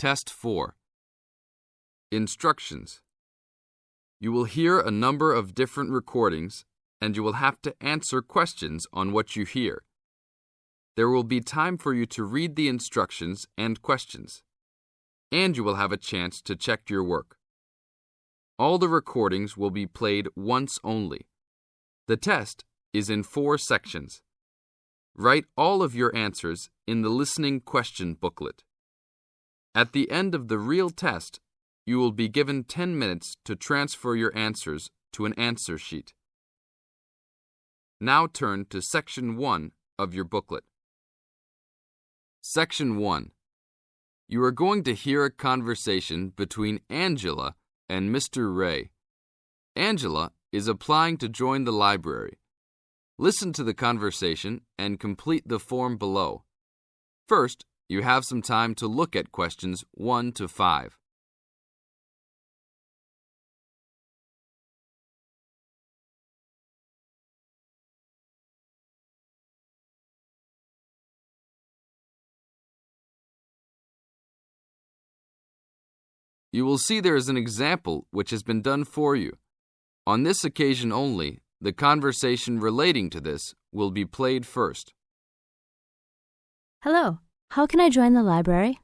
Test 4. Instructions. You will hear a number of different recordings, and you will have to answer questions on what you hear. There will be time for you to read the instructions and questions, and you will have a chance to check your work. All the recordings will be played once only. The test is in 4 sections. Write all of your answers in the listening question booklet. At the end of the real test, you will be given 10 minutes to transfer your answers to an answer sheet. Now turn to Section 1 of your booklet. Section 1. You are going to hear a conversation between Angela and Mr. Ray. Angela is applying to join the library. Listen to the conversation and complete the form below. First, you have some time to look at questions 1 to 5. You will see there is an example which has been done for you. On this occasion only, the conversation relating to this will be played first. Hello, how can I join the library?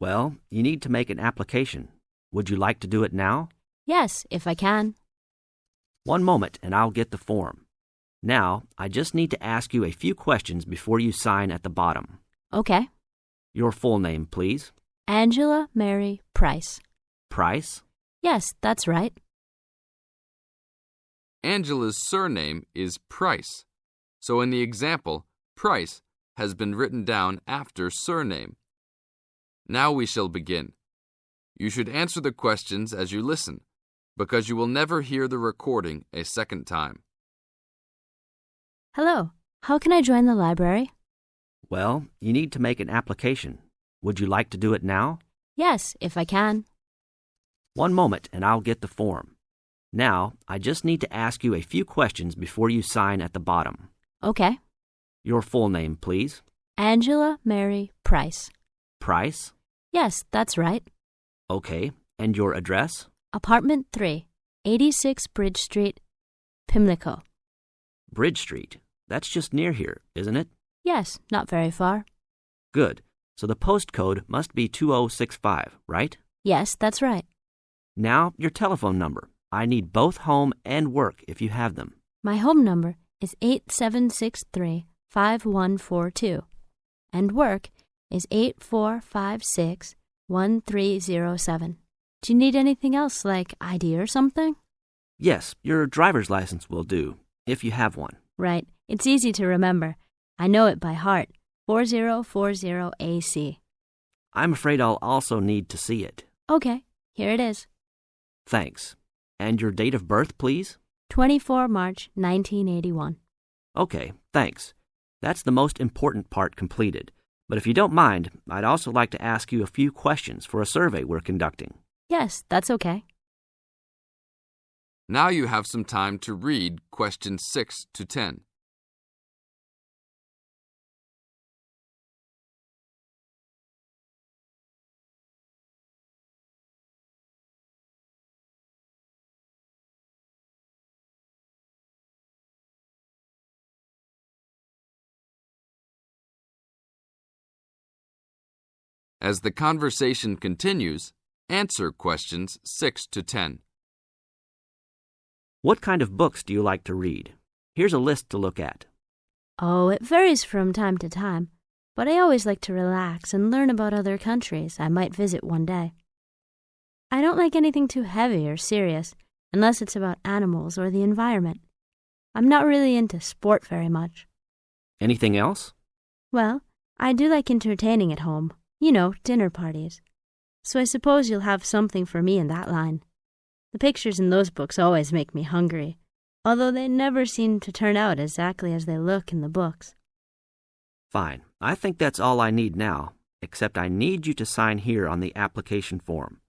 Well, you need to make an application. Would you like to do it now? Yes, if I can. One moment and I'll get the form. Now, I just need to ask you a few questions before you sign at the bottom. Okay. Your full name, please. Angela Mary Price. Price? Yes, that's right. Angela's surname is Price, so in the example, Price has been written down after surname. Now we shall begin. You should answer the questions as you listen, because you will never hear the recording a second time. Hello, how can I join the library? Well, you need to make an application. Would you like to do it now? Yes, if I can. One moment and I'll get the form. Now, I just need to ask you a few questions before you sign at the bottom. Okay. Your full name, please. Angela Mary Price. Price? Yes, that's right. Okay. And your address? Apartment 3, 86 Bridge Street, Pimlico. Bridge Street. That's just near here, isn't it? Yes, not very far. Good. So the postcode must be 2065, right? Yes, that's right. Now, your telephone number. I need both home and work if you have them. My home number is 8763-5142, and work is 8456-1307. Do you need anything else, like ID or something? Yes, your driver's license will do, if you have one. Right. It's easy to remember. I know it by heart. 4040AC. I'm afraid I'll also need to see it. Okay, here it is. Thanks. And your date of birth, please? 24 March 1981. Okay, thanks. That's the most important part completed. But if you don't mind, I'd also like to ask you a few questions for a survey we're conducting. Yes, that's okay. Now you have some time to read questions 6 to 10. As the conversation continues, answer questions 6 to 10. What kind of books do you like to read? Here's a list to look at. Oh, it varies from time to time, but I always like to relax and learn about other countries I might visit one day. I don't like anything too heavy or serious, unless it's about animals or the environment. I'm not really into sport very much. Anything else? Well, I do like entertaining at home. You know, dinner parties. So I suppose you'll have something for me in that line. The pictures in those books always make me hungry, although they never seem to turn out exactly as they look in the books. Fine. I think that's all I need now, except I need you to sign here on the application form.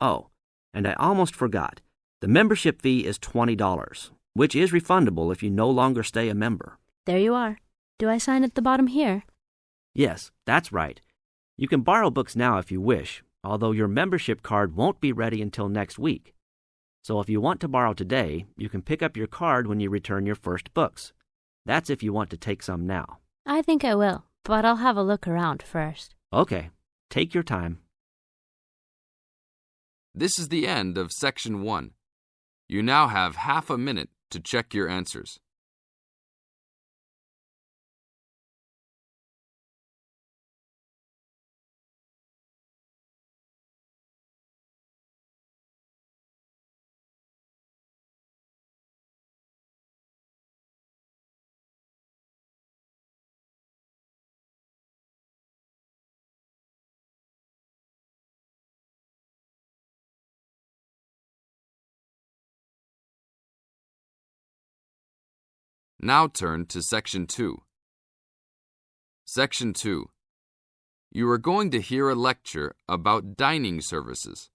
Oh, and I almost forgot. The membership fee is $20, which is refundable if you no longer stay a member. There you are. Do I sign at the bottom here? Yes, that's right. You can borrow books now if you wish, although your membership card won't be ready until next week. So if you want to borrow today, you can pick up your card when you return your first books. That's if you want to take some now. I think I will, but I'll have a look around first. Okay, take your time. This is the end of Section 1. You now have half a minute to check your answers. Now turn to Section 2. Section 2. You are going to hear a lecture about dining services.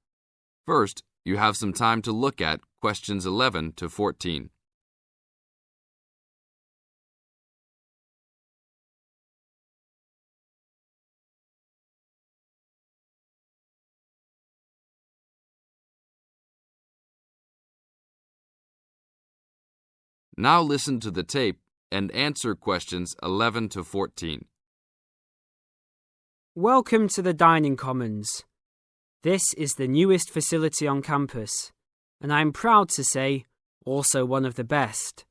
First, you have some time to look at questions 11 to 14. Now listen to the tape and answer questions 11 to 14. Welcome to the Dining Commons. This is the newest facility on campus, and I'm proud to say, also one of the best.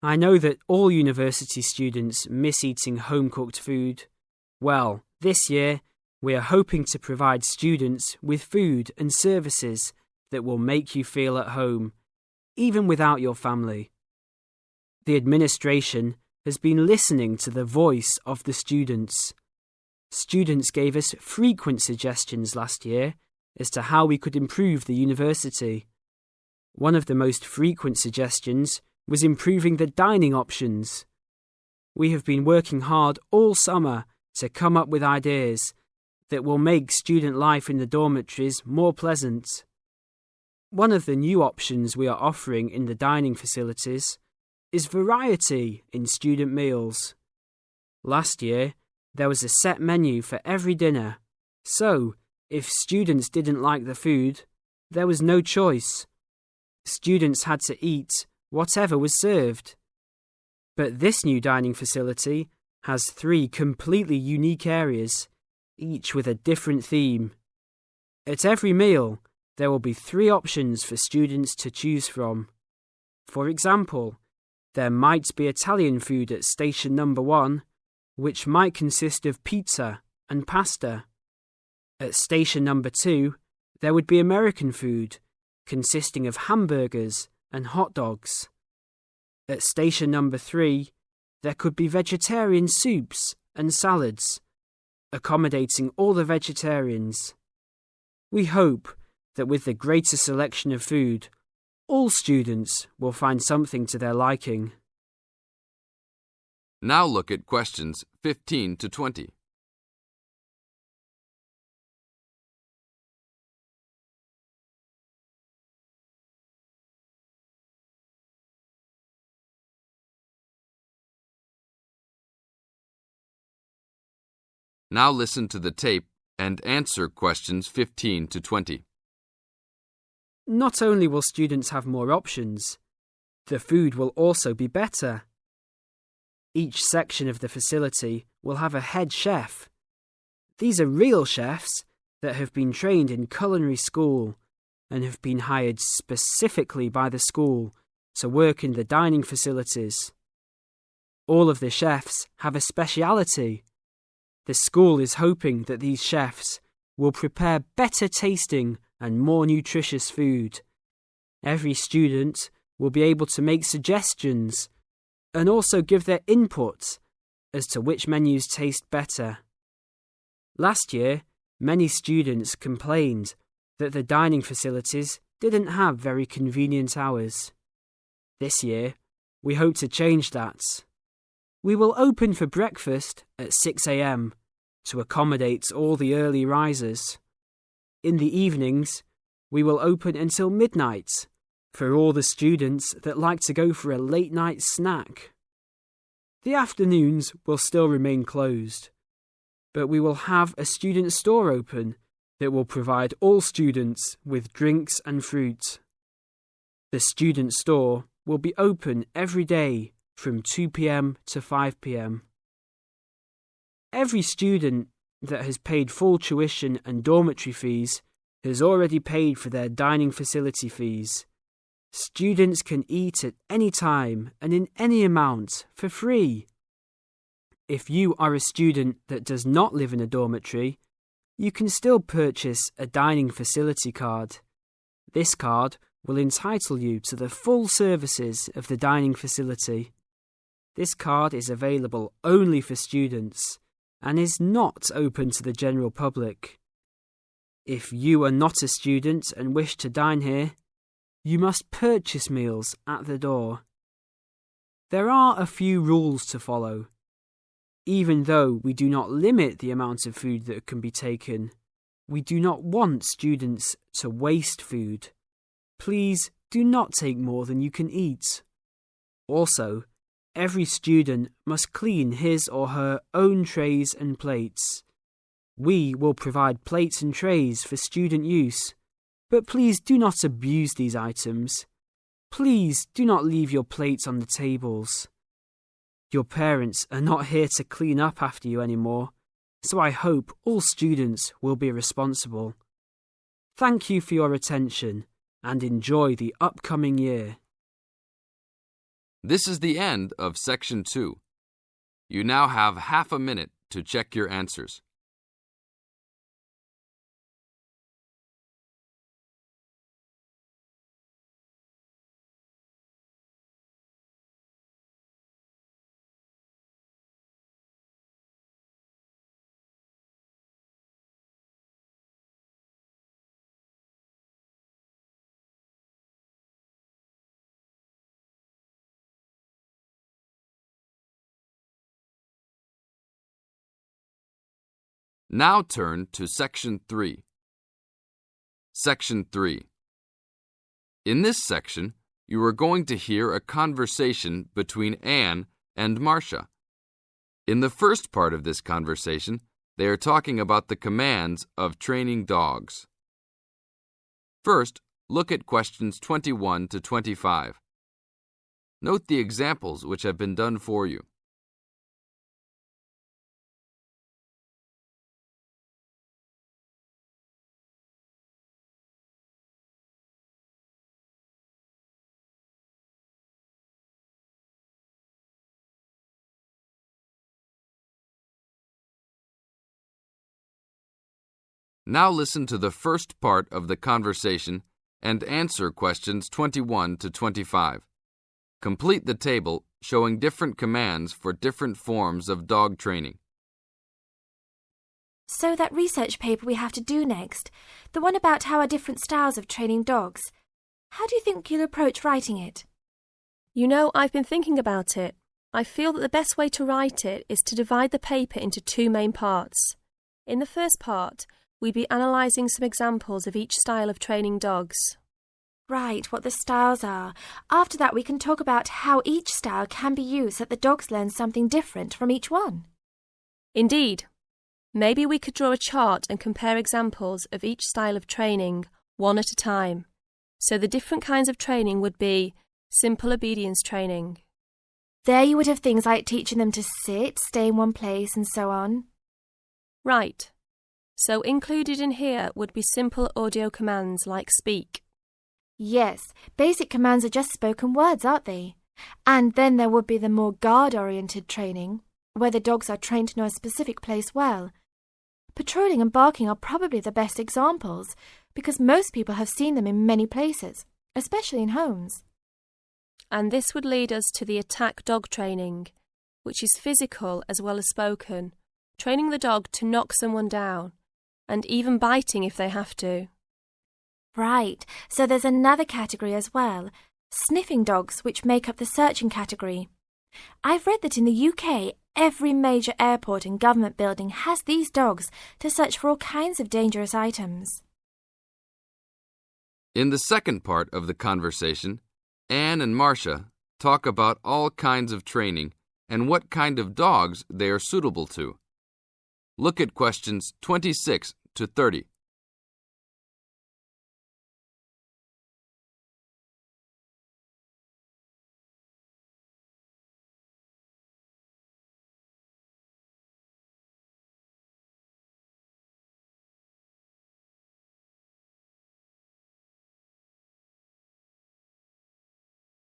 I know that all university students miss eating home-cooked food. Well, this year, we are hoping to provide students with food and services that will make you feel at home, even without your family. The administration has been listening to the voice of the students. Students gave us frequent suggestions last year as to how we could improve the university. One of the most frequent suggestions was improving the dining options. We have been working hard all summer to come up with ideas that will make student life in the dormitories more pleasant. One of the new options we are offering in the dining facilities is variety in student meals. Last year, there was a set menu for every dinner, so if students didn't like the food, there was no choice. Students had to eat whatever was served. But this new dining facility has 3 completely unique areas, each with a different theme. At every meal, there will be 3 options for students to choose from. For example, there might be Italian food at station number 1, which might consist of pizza and pasta. At station number 2, there would be American food, consisting of hamburgers and hot dogs. At station number 3, there could be vegetarian soups and salads, accommodating all the vegetarians. We hope that with the greater selection of food, all students will find something to their liking. Now look at questions 15 to 20. Now listen to the tape and answer questions 15 to 20. Not only will students have more options, the food will also be better. Each section of the facility will have a head chef. These are real chefs that have been trained in culinary school and have been hired specifically by the school to work in the dining facilities. All of the chefs have a speciality. The school is hoping that these chefs will prepare better tasting and more nutritious food. Every student will be able to make suggestions and also give their input as to which menus taste better. Last year, many students complained that the dining facilities didn't have very convenient hours. This year, we hope to change that. We will open for breakfast at 6 a.m. to accommodate all the early risers. In the evenings, we will open until midnight for all the students that like to go for a late-night snack. The afternoons will still remain closed, but we will have a student store open that will provide all students with drinks and fruit. The student store will be open every day from 2 p.m. to 5 p.m. Every student that has paid full tuition and dormitory fees has already paid for their dining facility fees. Students can eat at any time and in any amount for free. If you are a student that does not live in a dormitory, you can still purchase a dining facility card. This card will entitle you to the full services of the dining facility. This card is available only for students and is not open to the general public. If you are not a student and wish to dine here, you must purchase meals at the door. There are a few rules to follow. Even though we do not limit the amount of food that can be taken, we do not want students to waste food. Please do not take more than you can eat. Also, every student must clean his or her own trays and plates. We will provide plates and trays for student use, but please do not abuse these items. Please do not leave your plates on the tables. Your parents are not here to clean up after you anymore, so I hope all students will be responsible. Thank you for your attention and enjoy the upcoming year. This is the end of Section 2. You now have half a minute to check your answers. Now turn to Section 3. Section 3. In this section, you are going to hear a conversation between Anne and Marcia. In the first part of this conversation, they are talking about the commands of training dogs. First, look at questions 21 to 25. Note the examples which have been done for you. Now listen to the first part of the conversation and answer questions 21 to 25. Complete the table showing different commands for different forms of dog training. So that research paper we have to do next, the one about how are different styles of training dogs, how do you think you'll approach writing it? You know, I've been thinking about it. I feel that the best way to write it is to divide the paper into two main parts. In the first part, we'd be analysing some examples of each style of training dogs. Right, what the styles are. After that, we can talk about how each style can be used so that the dogs learn something different from each one. Indeed. Maybe we could draw a chart and compare examples of each style of training, one at a time. So the different kinds of training would be simple obedience training. There you would have things like teaching them to sit, stay in one place, and so on. Right. So included in here would be simple audio commands like speak. Yes, basic commands are just spoken words, aren't they? And then there would be the more guard-oriented training, where the dogs are trained to know a specific place well. Patrolling and barking are probably the best examples, because most people have seen them in many places, especially in homes. And this would lead us to the attack dog training, which is physical as well as spoken, training the dog to knock someone down, and even biting if they have to. Right, so there's another category as well, sniffing dogs, which make up the searching category. I've read that in the UK, every major airport and government building has these dogs to search for all kinds of dangerous items. In the second part of the conversation, Anne and Marcia talk about all kinds of training and what kind of dogs they are suitable to. Look at questions 26 to 30.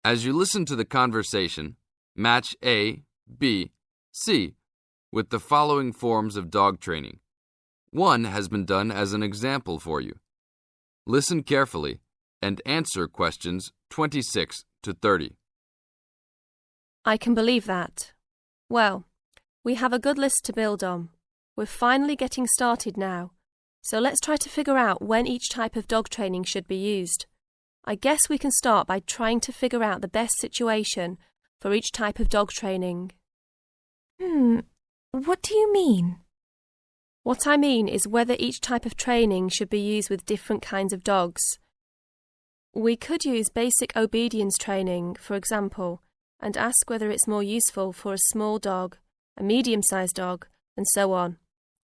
As you listen to the conversation, match A, B, C with the following forms of dog training. One has been done as an example for you. Listen carefully and answer questions 26 to 30. I can believe that. Well, we have a good list to build on. We're finally getting started now, so let's try to figure out when each type of dog training should be used. I guess we can start by trying to figure out the best situation for each type of dog training. What do you mean? What I mean is whether each type of training should be used with different kinds of dogs. We could use basic obedience training, for example, and ask whether it's more useful for a small dog, a medium-sized dog, and so on.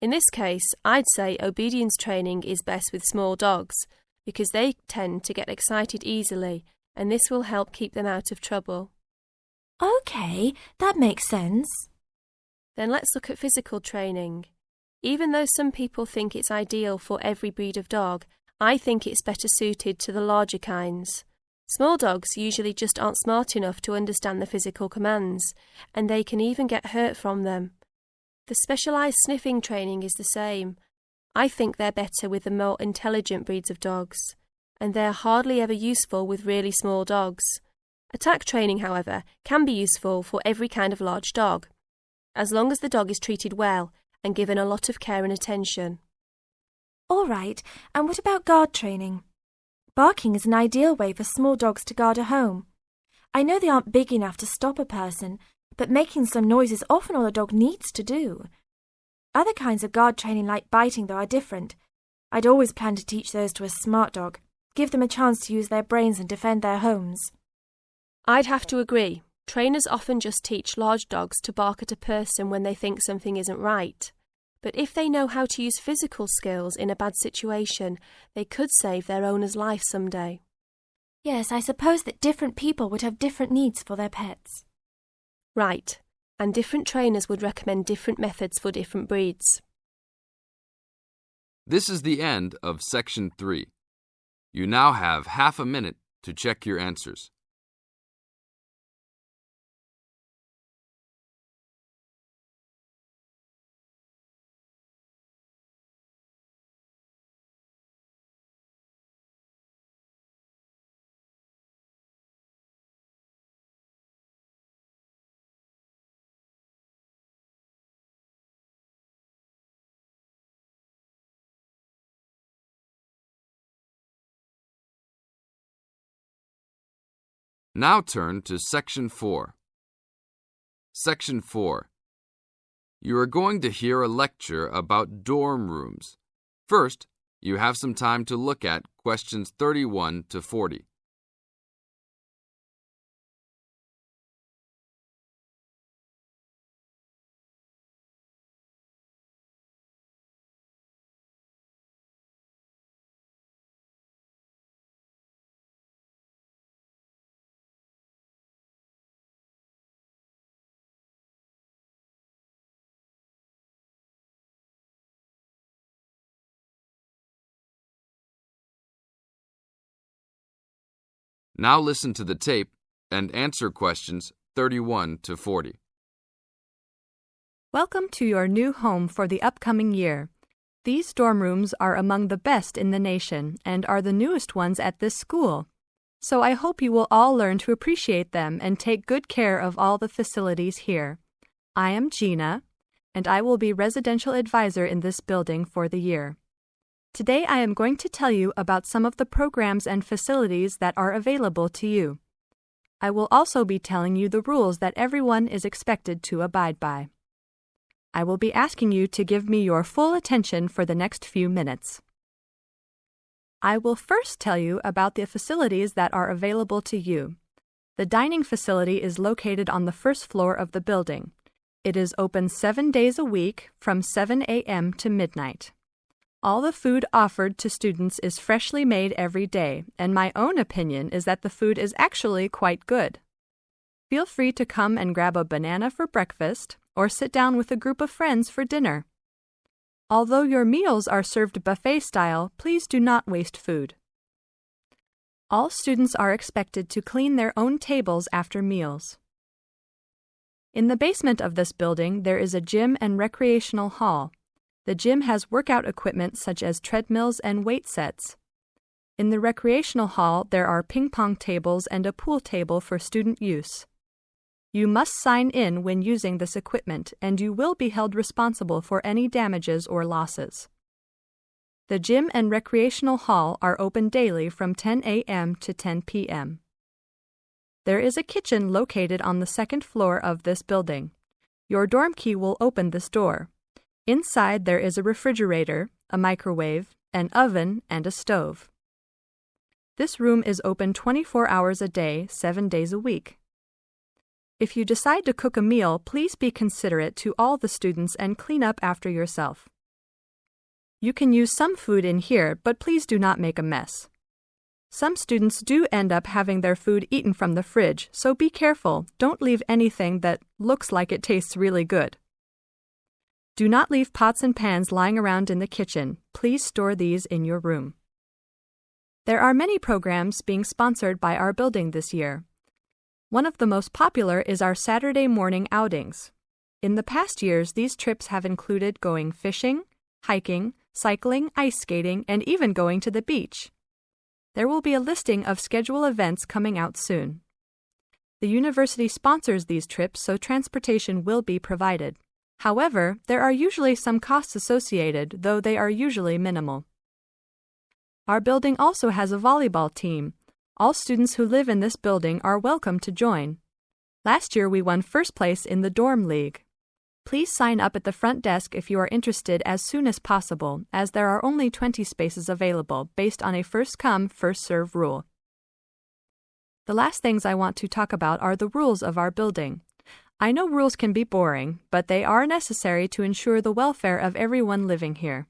In this case, I'd say obedience training is best with small dogs because they tend to get excited easily, and this will help keep them out of trouble. Okay, that makes sense. Then let's look at physical training. Even though some people think it's ideal for every breed of dog, I think it's better suited to the larger kinds. Small dogs usually just aren't smart enough to understand the physical commands, and they can even get hurt from them. The specialised sniffing training is the same. I think they're better with the more intelligent breeds of dogs, and they're hardly ever useful with really small dogs. Attack training, however, can be useful for every kind of large dog, as long as the dog is treated well and given a lot of care and attention. All right, and what about guard training? Barking is an ideal way for small dogs to guard a home. I know they aren't big enough to stop a person, but making some noise is often all a dog needs to do. Other kinds of guard training like biting, though, are different. I'd always plan to teach those to a smart dog, give them a chance to use their brains and defend their homes. I'd have to agree. Trainers often just teach large dogs to bark at a person when they think something isn't right. But if they know how to use physical skills in a bad situation, they could save their owner's life someday. Yes, I suppose that different people would have different needs for their pets. Right, and different trainers would recommend different methods for different breeds. This is the end of Section 3. You now have half a minute to check your answers. Now turn to Section 4. Section 4. You are going to hear a lecture about dorm rooms. First, you have some time to look at questions 31 to 40. Now listen to the tape and answer questions 31 to 40. Welcome to your new home for the upcoming year. These dorm rooms are among the best in the nation and are the newest ones at this school. So I hope you will all learn to appreciate them and take good care of all the facilities here. I am Gina, and I will be residential advisor in this building for the year. Today I am going to tell you about some of the programs and facilities that are available to you. I will also be telling you the rules that everyone is expected to abide by. I will be asking you to give me your full attention for the next few minutes. I will first tell you about the facilities that are available to you. The dining facility is located on the first floor of the building. It is open 7 days a week from 7 a.m. to midnight. All the food offered to students is freshly made every day, and my own opinion is that the food is actually quite good. Feel free to come and grab a banana for breakfast or sit down with a group of friends for dinner. Although your meals are served buffet style, please do not waste food. All students are expected to clean their own tables after meals. In the basement of this building, there is a gym and recreational hall. The gym has workout equipment such as treadmills and weight sets. In the recreational hall, there are ping pong tables and a pool table for student use. You must sign in when using this equipment, and you will be held responsible for any damages or losses. The gym and recreational hall are open daily from 10 a.m. to 10 p.m. There is a kitchen located on the second floor of this building. Your dorm key will open this door. Inside there is a refrigerator, a microwave, an oven, and a stove. This room is open 24 hours a day, 7 days a week. If you decide to cook a meal, please be considerate to all the students and clean up after yourself. You can use some food in here, but please do not make a mess. Some students do end up having their food eaten from the fridge, so be careful. Don't leave anything that looks like it tastes really good. Do not leave pots and pans lying around in the kitchen. Please store these in your room. There are many programs being sponsored by our building this year. One of the most popular is our Saturday morning outings. In the past years, these trips have included going fishing, hiking, cycling, ice skating, and even going to the beach. There will be a listing of scheduled events coming out soon. The university sponsors these trips, so transportation will be provided. However, there are usually some costs associated, though they are usually minimal. Our building also has a volleyball team. All students who live in this building are welcome to join. Last year we won first place in the dorm league. Please sign up at the front desk if you are interested as soon as possible, as there are only 20 spaces available based on a first-come, first-served rule. The last things I want to talk about are the rules of our building. I know rules can be boring, but they are necessary to ensure the welfare of everyone living here.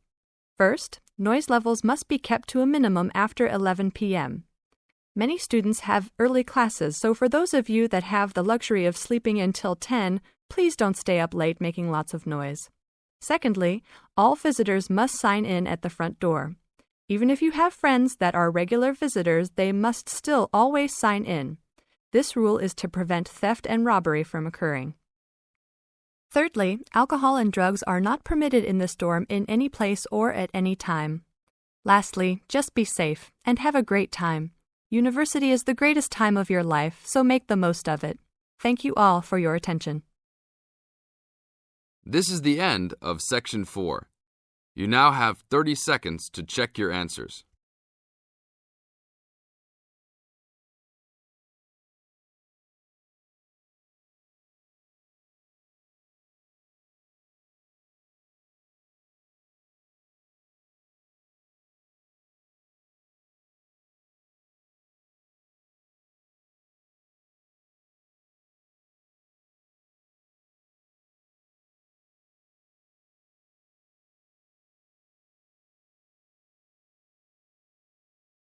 First, noise levels must be kept to a minimum after 11 p.m. Many students have early classes, so for those of you that have the luxury of sleeping until 10, please don't stay up late making lots of noise. Secondly, all visitors must sign in at the front door. Even if you have friends that are regular visitors, they must still always sign in. This rule is to prevent theft and robbery from occurring. Thirdly, alcohol and drugs are not permitted in this dorm in any place or at any time. Lastly, just be safe and have a great time. University is the greatest time of your life, so make the most of it. Thank you all for your attention. This is the end of Section 4. You now have 30 seconds to check your answers.